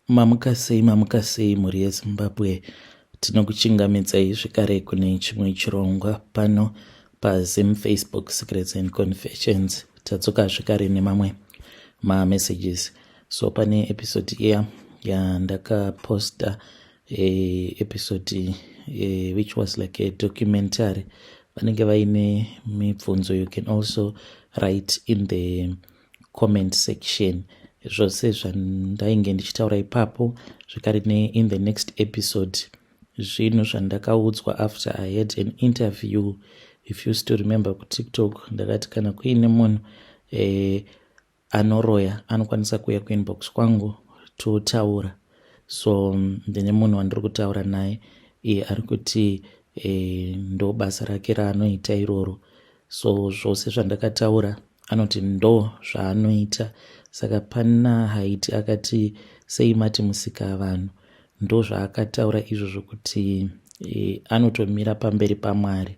Mamuka sei mhuri yeZimbabwe. Tinokuchingamidzai zvekare kune chimwe chirongwa pano paZim Facebook Secrets and Confessions. Tatsoka zvekare nemamwe mamessages. So pane episode iya yandakaposta episode which was like a documentary. Vanenge vaine mibvunzo. You can also write in the comment section. Zvose zvandainge ndichitaura ipapo zvekare in the next episode. Zvinhu zvandakaudzwa after I had an interview. If you still remember kuTikTok ndakati kana kuine munhu anoroya anokwanisa kuuya kuinbox kwangu totaura. So ndine munhu wandiri kutaura naye iye ari kuti ndo basa rake raanoita iroro. So zvose zvandakataura anoti ndo zvaanoita. Saka pana haiti akati sei mati musika vanhu. Ndo zvaakataura izvozvo kuti anotomira pamberi paMwari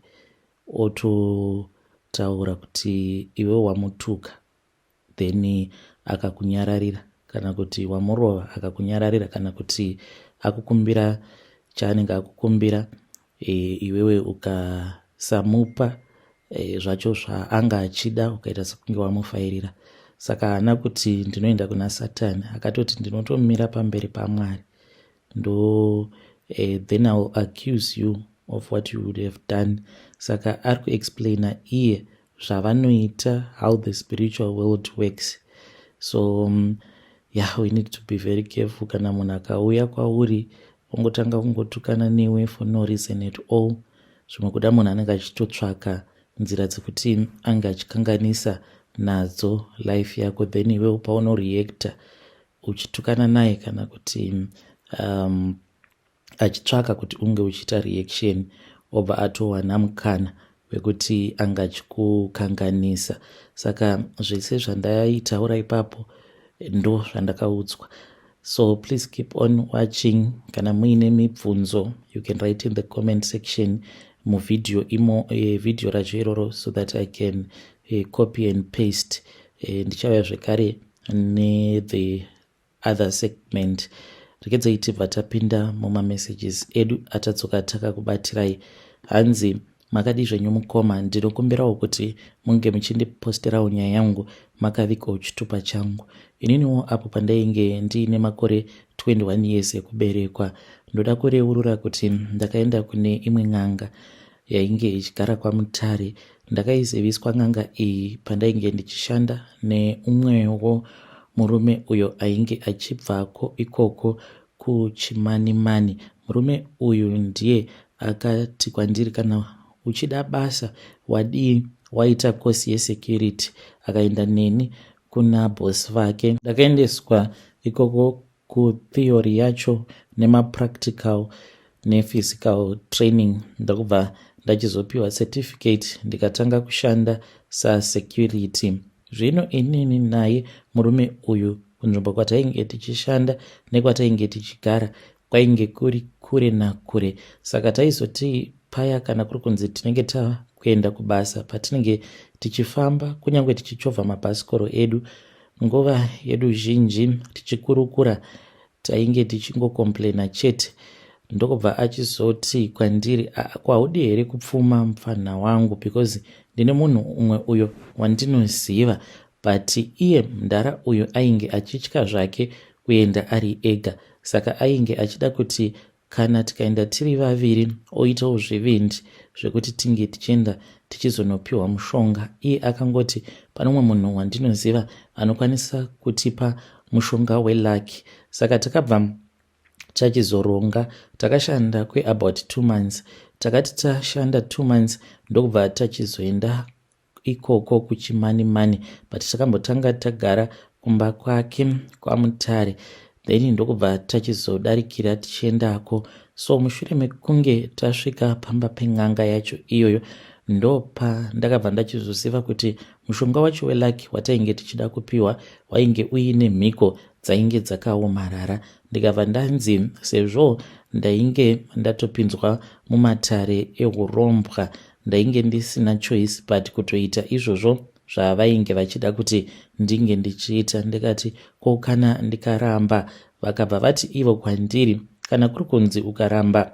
ototaura kuti iwe wamutuka then akakunyararira, kana kuti wamurova akakunyararira, kana kuti akukumbira chaanenge akukumbira iwewe ukasamupa zvacho zvaanga achida ukaita sekunge wamufairira. Saka haana kuti ndinoenda kuna Satani, akatoti ndinotomira pamberi paMwari ndo then I will accuse you of what you would have done. Saka ari kuexplaina iye zvavanoita, how the spiritual world works. So we need to be very careful. Kana munhu akauya kwauri ongotanga kungotukana newe for no reason at all, zvimwe kuda munhu anenge achitotsvaka nzira dzekuti anga achikanganisa nadzo life yako, then iwe paunoreacta uchitukana naye kana kuti achitsvaka kuti unge uchiita reaction obva atowana mukana wekuti anga achikukanganisa. Saka zvese zvandaitaura ipapo ndo zvandakaudzwa. So please keep on watching. Kana muine mibvunzo you can write in the comment section muvideo video racho iroro so that I can copy and paste. Ndichauya zvekare the other segment. Rekedzai tibva tapinda mumamessages edu atatsoka takakubatirai. Hanzi makadi zvenyu mukoma, ndinokumbirawo kuti munge muchindiposterawo nyaya yangu makavikawo chitupa changu. Ininiwo apo pandainge ndiine makore 21 years ekuberekwa, ndoda kureurura kuti ndakaenda kune imwe n'anga yainge ichigara kwaMutare. Ndakaiziviswa n'anga iyi pandainge ndichishanda neumwewo murume uyo ainge achibvako ikoko kuChimanimani. Murume uyu ndiye akati kwandiri kana uchida basa wadii, waita kosi yesecurity. Akaenda neni kuna boss vake. Ndakaendeswa ikoko kutheory yacho nemapractical nephysical training. Ndakubva ndachizopiwa certificate ndikatanga kushanda sasecurity. Zvino inini naye murume uyu kunzvimbo kwatainge tichishanda nekwatainge tichigara kwainge kuri kure nakure. Saka taizoti paya kana kuri kunzi tinenge takuenda kubasa, patinenge tichifamba kunyange tichichovha mabhasikoro edu, nguva yedu zhinji tichikurukura tainge tichingokomplaina chete. Ndokubva achizoti kwandiri, kwaudi here kupfuma mufana wangu, because ndine munhu umwe uyo wandinoziva, but iye mundara uyo ainge achitya zvake kuenda ari ega. Saka ainge achida kuti kana tikaenda tiri vaviri oitawo zvivindi zvekuti tinge tichienda tichizonopiwa mushonga. Iye akangoti pane umwe munhu wandinoziva anokwanisa kutipa mushonga welaki. Saka takabva tachizoronga, takashanda kweabout 2 months. Takati tashanda 2 months ndokubva tachizoenda ikoko kuChimanimani, but takambotanga tagara kumba kwake kwaMutare, then ndokubva tachizodarikira tichiendako. So mushure mekunge tasvika pamba pen'anga yacho iyoyo, ndopa ndakabva ndachizoziva kuti mushonga wacho welaki watainge tichida kupiwa wainge uine mhiko dzainge dzakaomarara. Ndikabva ndanzi sezvo ndainge ndatopinzwa mumatare eurombwa, ndainge ndisina choice but kutoita izvozvo zvavainge vachida kuti ndinge ndichiita. Ndikati ko kana ndikaramba vakabva vati ivo kwandiri, kana kuri kunzi ukaramba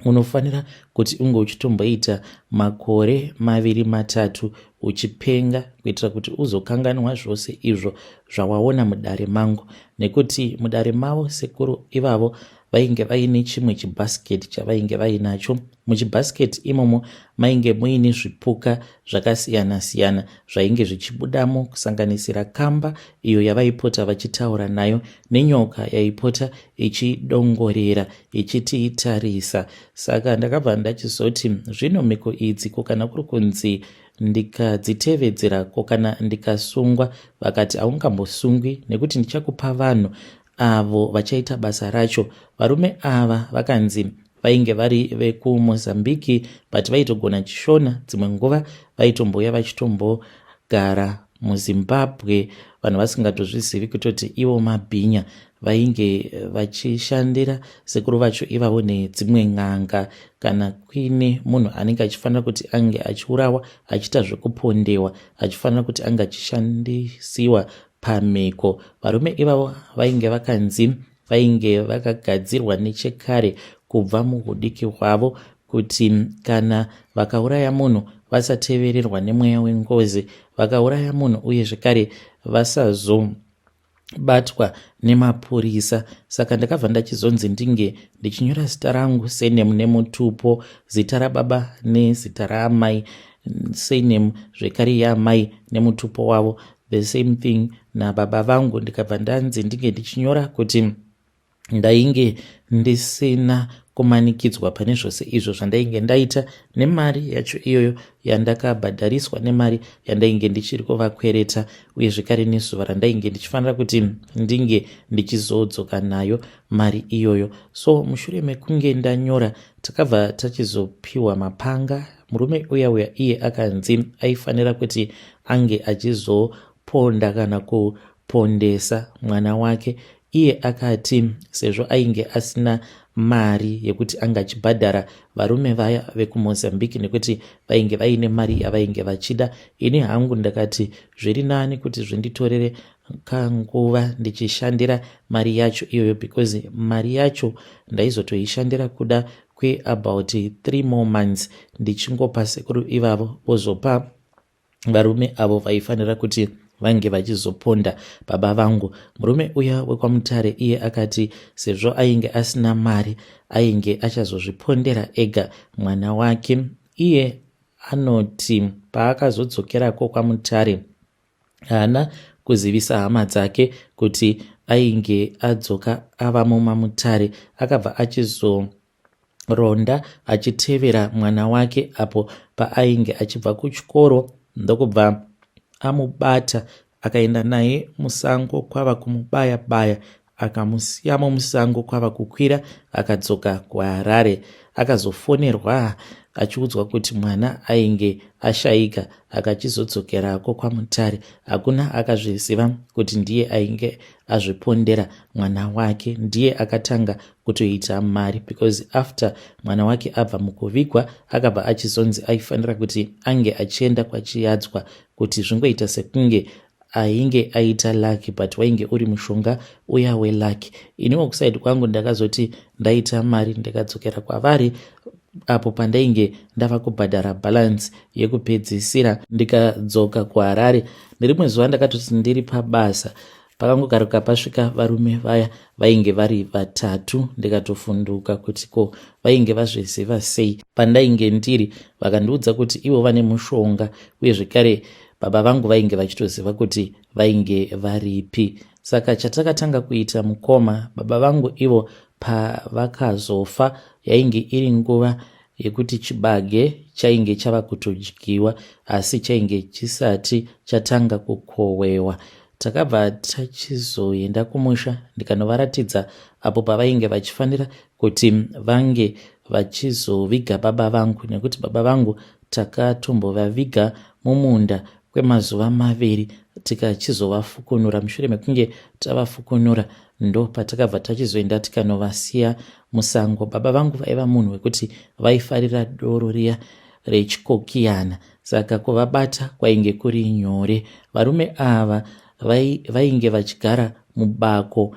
unofanira kuti unge uchitomboita makore 2-3 uchipenga kuitira kuti uzokanganwa zvose izvo zvawaona mudare mangu, nekuti mudare mavo sekuru ivavo vainge vaine chimwe chibhasiketi chavainge vainacho. Muchibhasiketi imomo mainge muine zvipuka zvakasiyana-siyana zvainge zvichibudamo, kusanganisira kamba iyo yavaipota vachitaura nayo nenyoka yaipota ichidongorera ichititarisa. Saka ndakabva ndachizoti zvino mhiko idzi kana kuri kunzi ndikadzitevedzera kana ndikasungwa, vakati haungambosungwi nekuti ndichakupa vanhu avo vachaita basa racho. Varume ava vakanzi vainge vari vekuMozambiki but vaitogona chishona, dzimwe nguva vaitomboya vachitombogara muZimbabwe, vanhu vasingatozvizivi kutoti ivo mabhinya. Vainge vachishandira sekuru vacho ivavo nedzimwe n'anga, kana kuine munhu anenge achifanira kuti ange achiurawa achiita zvekupondewa, achifanira kuti ange achishandisiwa pamhiko. Varume ivavo vainge vakanzi vainge vakagadzirwa nechekare kubva muhudiki hwavo kuti kana vakauraya munhu vasatevererwa nemweya wengozi, vakauraya munhu uye zvekare vasazobatwa nemapurisa. Saka ndakabva ndachizonzi ndinge ndichinyora zita rangu senemu nemutupo, zita rababa nezita raamai, senemu zvekare yaamai nemutupo wavo the same thing nababa vangu. Ndikabva ndanzi ndinge ndichinyora kuti ndainge ndisina kumanikidzwa pane zvose izvo zvandainge ndaita, nemari yacho iyoyo yandakabhadhariswa, nemari yandainge ndichiri kuvakwereta, uye zvekare nezuva randainge ndichifanira kuti ndinge ndichizodzoka nayo mari iyoyo. So mushure mekunge ndanyora, takabva tachizopiwa mapanga. Murume uya iye akanzi aifanira kuti ange achizoponda kana kupondesa mwana wake. Iye akati sezvo ainge asina mari yekuti anga achibhadhara varume vaya vekuMozambiki nekuti vainge vaine mari yavainge vachida, ini hangu ndakati zviri nani kuti zvinditorere kanguva ndichishandira mari yacho iyoyo, because mari yacho ndaizotoishandira kuda kweabout 3 more months ndichingopa sekuru ivavo vozopa varume avo vaifanira kuti vange vachizoponda baba vangu. Murume uya wekwamutare iye akati sezvo ainge asina mari ainge achazozvipondera ega mwana wake. Iye anoti paakazodzokerako kwamutare haana kuzivisa hama dzake kuti ainge adzoka avamo mamutare. Akabva achizoronda achitevera mwana wake apo paainge achibva kuchikoro, ndokubva amubata akaenda naye musango kwava kumubaya-baya, akamusiyamo musango kwava kukwira, akadzoka kuHarare. Akazofonerwa achiudzwa kuti mwana ainge ashayika, akachizodzokerako kwamutare. Hakuna akazviziva kuti ndiye ainge azvipondera mwana wake, ndiye akatanga kutoita mari, because after mwana wake abva mukuvigwa akabva achizonzi aifanira kuti ange achienda kwachiyadzwa, kuti zvingoita sekunge ainge aita laki but wainge uri mushonga uya welaki. Iniwo kusaidi kwangu ndakazoti ndaita mari ndikadzokera kwavari apo pandainge ndava kubhadhara balance yekupedzisira ndikadzoka kuHarare. Nerimwe zuva ndakatoti ndiri pabasa, pakangogaruka pasvika varume vaya vainge vari 3, ndikatofunduka kuti ko vainge vazviziva sei pandainge ndiri. Vakandiudza kuti ivo vane mushonga uye zvekare baba vangu vainge vachitoziva kuti vainge varipi. Saka chatakatanga kuita mukoma, baba vangu ivo pavakazofa yainge iri nguva yekuti chibage chainge chava kutodyiwa asi chainge chisati chatanga kukohwewa. Takabva tachizoenda kumusha ndikanovaratidza apo pavainge vachifanira kuti vange vachizoviga baba vangu, nekuti baba vangu takatombovaviga mumunda kwemazuva 2 tikachizovafukunura. Mushure mekunge tavafukunura ndo patakabva tachizoenda tikanovasiya musango. Baba vangu vaiva munhu wekuti vaifarira doro riya rechikokiyana, saka kuvabata kwainge kuri nyore. Varume ava vainge vachigara mubako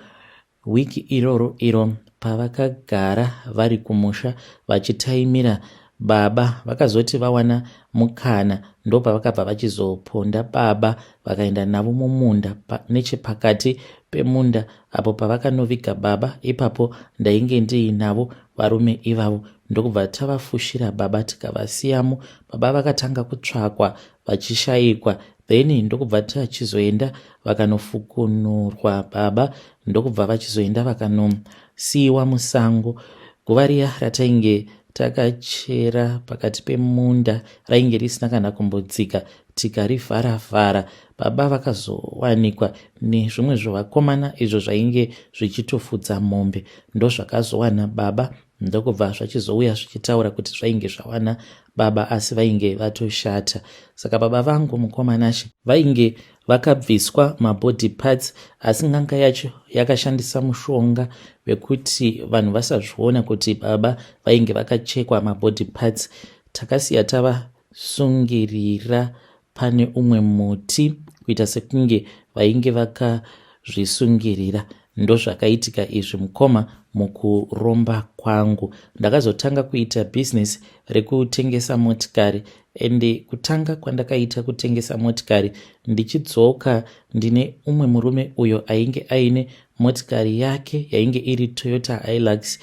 wiki iroro iro pavakagara vari kumusha vachitaimira baba, vakazoti vawana mukana ndo pavakabva vachizoponda baba vakaenda navo mumunda nechepakati pemunda apo pavakanoviga baba. Ipapo ndainge ndiinavo varume ivavo, ndokubva tavafushira baba tikavasiyamo. Baba vakatanga kutsvakwa vachishayikwa, then ndokubva tachizoenda vakanofukunurwa baba, ndokubva vachizoenda vakanosiyiwa musango. Guva riya ratainge takachera pakati pemunda rainge risina kana kumbodzika, tikarivhara-vhara. Baba vakazowanikwa nezvimwe zvevakomana izvo zvainge zvichitofudza mombe, ndo zvakazowana baba, ndokubva zvachizouya zvichitaura kuti zvainge zvawana baba asi vainge vatoshata. Saka baba vangu mukomanashi vainge vakabviswa mabody parts, asi nganga yacho yakashandisa mushonga wekuti vanhu vasazviona kuti baba vainge vakachekwa mabody parts. Takasiya tavasungirira pane umwe muti kuita sekunge vainge vakazvisungirira. Ndo zvakaitika izvi mukoma mukuromba kwangu. Ndakazotanga kuita bhizinesi rekutengesa motikari, ende kutanga kwandakaita kutengesa motikari ndichidzoka ndine umwe murume uyo ainge aine motikari yake yainge iri Toyota Hilux,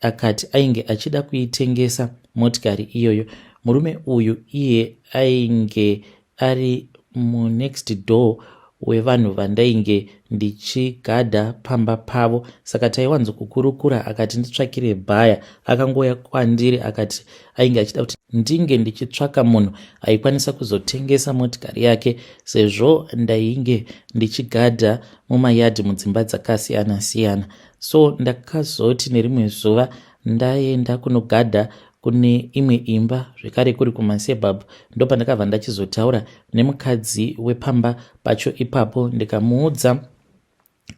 akati ainge achida kuitengesa motikari iyoyo. Murume uyu iye ainge ari munext door wevanhu vandainge ndichigadha pamba pavo, saka taiwanzokukurukura. Akati nditsvakire bhaya, akangoya kwandiri akati ainge achida kuti ndinge ndichitsvaka munhu aikwanisa kuzotengesa motikari yake, sezvo ndainge ndichigadha mumayadhi mudzimba dzakasiyana-siyana. So ndakazoti nerimwe zuva ndaenda kunogadha kune imwe imba zvekare kuri kumasebhabhu, ndo pandakabva ndachizotaura nemukadzi wepamba pacho ipapo, ndikamuudza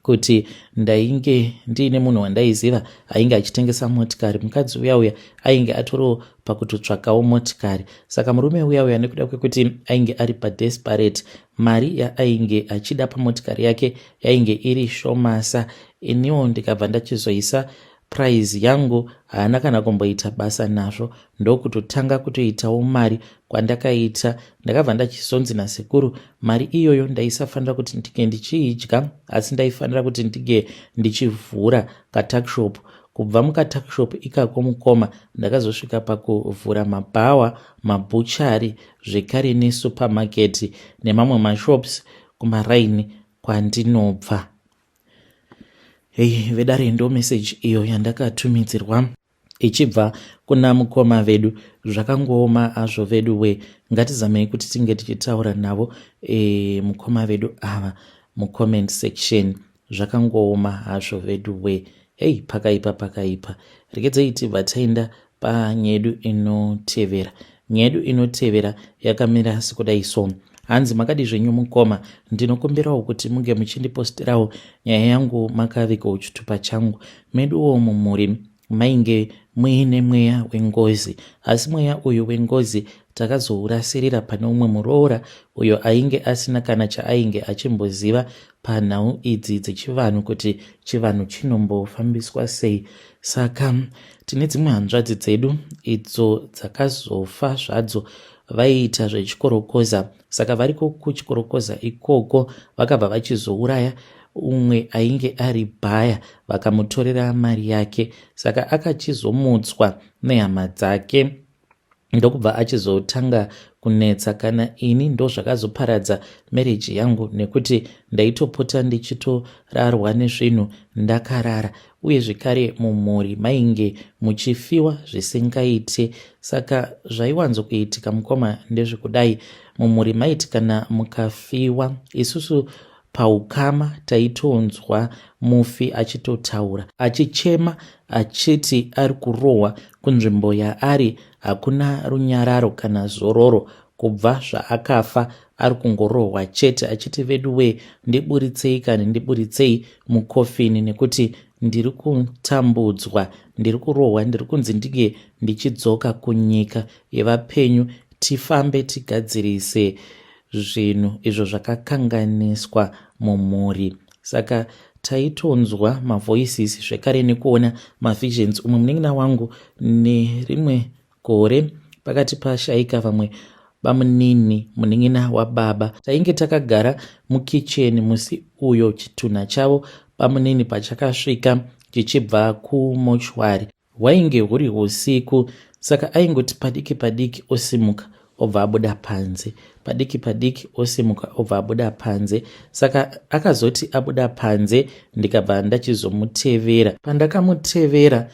kuti ndainge ndiine munhu wandaiziva ainge achitengesa motikari. Mukadzi uya ainge atoriwo pakutotsvakawo motikari. Saka murume uya nekuda kwekuti ainge ari padesperate, mari yaainge achida pamotikari yake yainge iri shomasa. Iniwo ndikabva ndachizoisa prize yangu, haana kana kumboita basa nazvo, ndokutotanga kutoitawo mari kwandakaita. Ndakabva ndachizonzi nasekuru mari iyoyo ndaisafanira kuti ndige ndichiidya, asi ndaifanira kuti ndige ndichivhura katakshop. Kubva mukatakshop ikako mukoma ndakazosvika pakuvhura mabhawa, mabhuchari, zvekare nesupamaketi nemamwe mashops kumaraini kwandinobva. Vedare ndo meseji iyo yandakatumidzirwa ichibva kuna mukoma vedu. Zvakangooma azvo vedu we, ngatizamei kuti tinge tichitaura navo mukoma vedu ava mucomment section. Zvakangooma hazvo vedu we. Pakaipa. Regedzei tibva taenda panyedu inotevera. Nyedu inotevera yakamira sekudai so. Hanzi makadi zvenyu mukoma, ndinokumbirawo kuti munge muchindipostirawo nyaya yangu makavikawo chitupa changu. Meduwo mumhuri mainge muine mweya wengozi, asi mweya uyu wengozi takazourasirira pane umwe muroora uyo ainge asina kana chaainge achimboziva panhau idzi dzechivanhu kuti chivanhu chinombofambiswa sei. Saka tine dzimwe hanzvadzi dzedu idzo dzakazofa zvadzo vaiita zvechikorokoza. Saka variko kuchikorokoza ikoko vakabva vachizouraya umwe ainge ari bhaya, vakamutorera mari yake. Saka akachizomutswa nehama dzake, ndokubva achizotanga kunetsa. Kana ini ndo zvakazoparadza mereji yangu, nekuti ndaitopota ndichitorarwa nezvinhu ndakarara, uye zvekare mumhuri mainge muchifiwa zvisingaite. Saka zvaiwanzokuitika mukoma ndezvekudai, mumhuri maiti kana mukafiwa, isusu paukama taitonzwa mufi achitotaura achichema achiti ari kurohwa kunzvimbo yaari hakuna runyararo kana zororo, kubva zvaakafa ari kungorohwa chete achiti vedu we, ndiburitsei kani ndiburitsei mukofini, nekuti ndiri kutambudzwa, ndiri kurohwa, ndiri kunzi ndige ndichidzoka kunyika yevapenyu, tifambe tigadzirise zvinhu izvo zvakakanganiswa mumhuri. Saka taitonzwa mavoices zvekare nekuona mavisions. Umwe munin'ina wangu nerimwe gore pakati pashayika vamwe bamunini munin'ina wababa, tainge takagara mukicheni musi uyo chitunha chavo bamunini pachakasvika chichibva kumochwari. Hwainge huri usiku, saka aingoti padiki padiki osimuka obva abuda panze, padiki padiki osimuka obva abuda panze. Saka akazoti abuda panze ndikabva ndachizomutevera. Pandakamutevera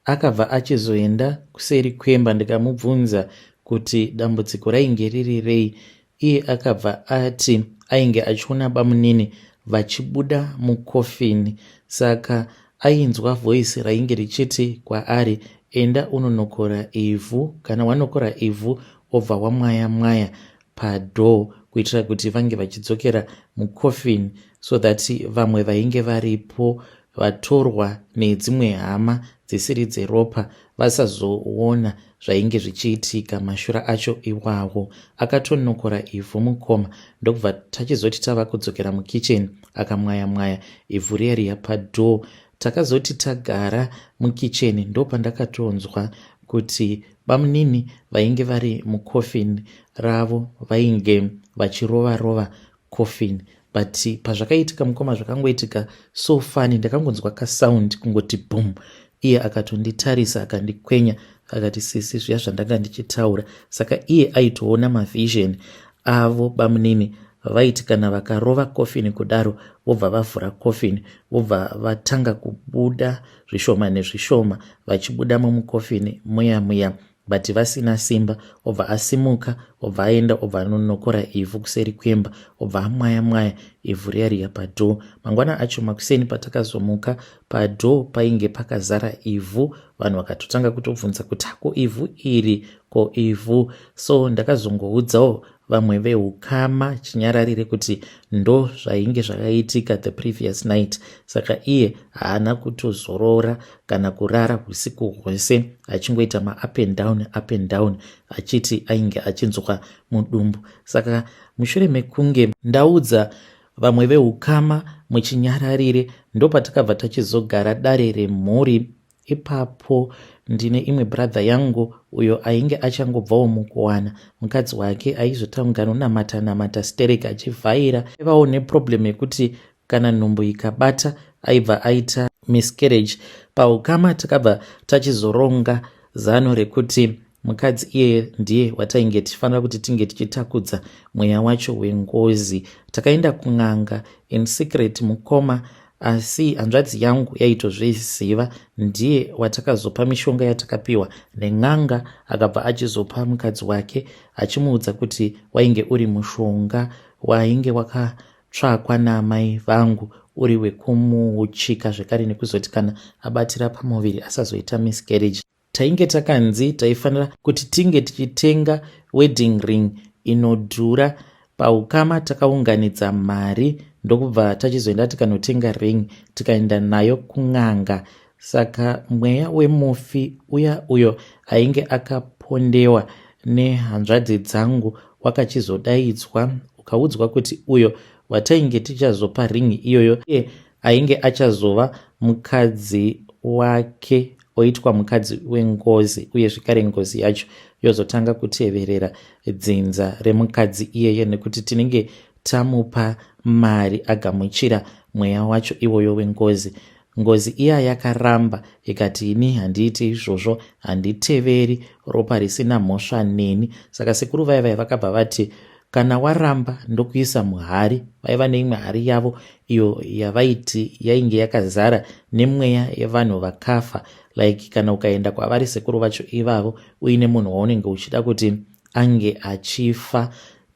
akabva achizoenda kuseri kwemba, ndikamubvunza kuti dambudziko rainge riri rei. Iye akabva ati ainge achiona bamunini vachibuda mukofini, saka ainzwa voice rainge richiti kwaari, enda unonokora ivhu, kana wanokora ivhu obva wamwaya mwaya padhoo, kuitira kuti vange vachidzokera mukofini, so that vamwe vainge varipo vatorwa nedzimwe hama dzisiri dzeropa vasazoona zvainge zvichiitika mashura acho iwawo. Akatonokora ivhu mukoma, ndokubva tachizoti tava kudzokera mukicheni akamwaya mwaya ivhu riya padhoo. Takazoti tagara mukicheni ndopandakatonzwa kuti bamunini vainge vari mukofini ravo vainge vachirova kofini. But pazvakaitika mukoma zvakangoitika so fani, ndakangonzwa kasaundi kungoti boom. Iye akatonditarisa akandikwenya akati, sisi zviya zvandanga ndichitaura. Saka iye aitoona mavision avo bamunini vaiti kana vakarova kofini kudaro vobva vavhura kofini, vobva vatanga kubuda zvishoma nezvishoma vachibuda mumukofini muya but vasina simba. Obva asimuka, obva aenda, obva anonokora ivhu kuseri kwemba, obva amwaya ivhu riya padhoo. Mangwana acho makuseni patakazomuka, padhoo painge pakazara ivhu. Vanhu vakatotanga kutobvunza kuti ko ivhu iri, ko ivhu. So ndakazongoudzawo vamwe veukama chinyararire kuti ndo zvainge zvakaitika the previous night. Saka iye haana kutozorora kana kurara usiku hwese achingoita ma-up and down achiti ainge achinzwa mudumbu. Saka mushure mekunge ndaudza vamwe veukama muchinyararire, ndo patakabva tachizogara dare remhuri. Ipapo ndine imwe brother yangu uyo ainge achangobvawo mukuwana mukadzi wake aizotanga nonamata stereki achivhaira. Aivawo neproblem yekuti kana nhumbu ikabata aibva aita miscarriage. Paukama takabva tachizoronga zano rekuti mukadzi iye ndiye watainge tichifanira kuti tinge tichitakudza mweya wacho wengozi. Takaenda kun'anga in secret mukoma, asi hanzvadzi yangu yaitozviziva. Ndiye watakazopa mishonga yatakapiwa nen'anga, akabva achizopa mukadzi wake achimuudza kuti wainge uri mushonga wainge wakatsvakwa namai vangu, uri wekumuuchika zvekare nekuzoti kana abatira pamuviri asazoita miscarriage. Tainge takanzi taifanira kuti tinge tichitenga wedding ring inodhura. Paukama takaunganidza mari ndokubva tachizoenda tikanotenga ring tikaenda nayo kun'anga. Saka mweya wemufi uyo ainge akapondewa nehanzvadzi dzangu wakachizodaidzwa, ukaudzwa kuti uyo watainge tichazopa ring iyoyo iye ainge achazova mukadzi wake, oitwa mukadzi wengozi, uye zvikare ngozi yacho yozotanga kuteverera dzinza remukadzi iyeye, nekuti tinenge tamupa mari agamuchira mweya wacho iwoyo wengozi. Ngozi iya yakaramba ikati ini handiiti izvozvo, handiteveri ropa risina mhosva neni. Saka sekuru vaivai vakabva vati kana waramba ndokuisa muhari. Vaiva neimwe hari yavo iyo yavaiti yainge yakazara nemweya yevanhu vakafa, like kana ukaenda kwavari sekuru vacho ivavo uine munhu waunenge uchida kuti ange achifa,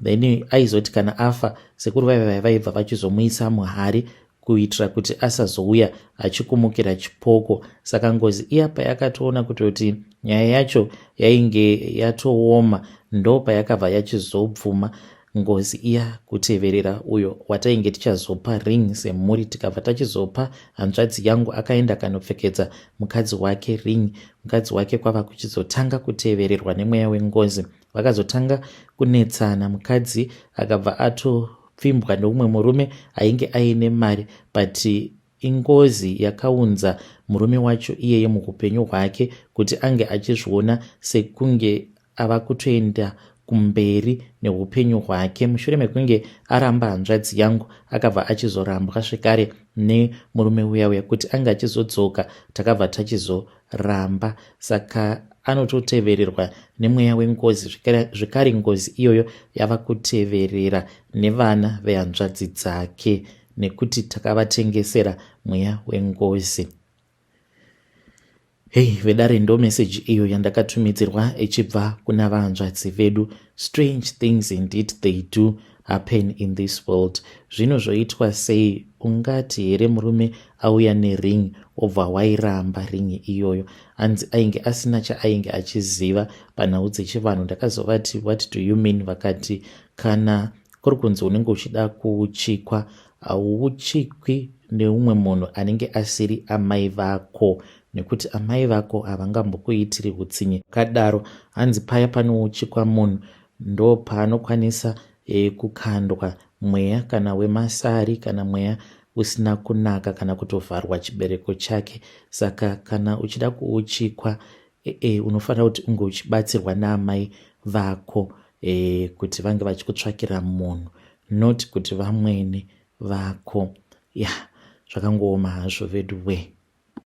then aizoti kana afa sekuru vaibva vachizomuisa muhari kuitira kuti asazouya achikumukira chipoko. Saka ngozi iya payakatoona kuti nyaya yacho yainge yatooma, ndo payakabva yachizobvuma ngozi iya kuteverera uyo watainge tichazopa ring semhuri. Tikabva tachizopa hanzvadzi yangu, akaenda kanopfekedza mukadzi wake ring. Mukadzi wake kwava kuchizotanga kutevererwa nemweya wengozi. Vakazotanga kunetsana, mukadzi akabva atopfimbwa neumwe murume ainge aine mari, but ingozi yakaunza murume wacho iyeye muupenyu hwake kuti ange achizviona sekunge ava kutoenda kumberi neupenyu hwake. Mushure mekunge aramba hanzvadzi yangu, akabva achizorambwa zvekare nemurume uya kuti ange achizodzoka, takabva tachizoramba. Saka anototevererwa nemweya wengozi zvekare. Ngozi iyoyo yava kuteverera nevana vehanzvadzi dzake nekuti takavatengesera mweya wengozi. Hei vedare, ndo meseji iyo yandakatumidzirwa ichibva kuna vahanzvadzi vedu. Strange things indeed they do happen in this world. Zvino zvoitwa sei? Ungati here murume auya nering obva wairamba ring iyoyo, hanzi ainge asina chaainge achiziva panhau dzechivanhu. Ndakazovati what do you mean? Vakati kana kuri kunzi unenge uchida kuchikwa, hauchikwi neumwe munhu anenge asiri amai vako, nekuti amai vako havangambokuitiri utsinye kadaro. Hanzi paya panouchikwa munhu ndo paanokwanisa kukandwa mweya kana wemasari kana mweya usina kunaka kana kutovharwa chibereko chake. Saka kana uchida kuuchikwa unofanira kuti unge uchibatsirwa naamai vako kuti vange vachikutsvakira munhu, not kuti vamwene vako. Zvakangooma hazvo vedu we.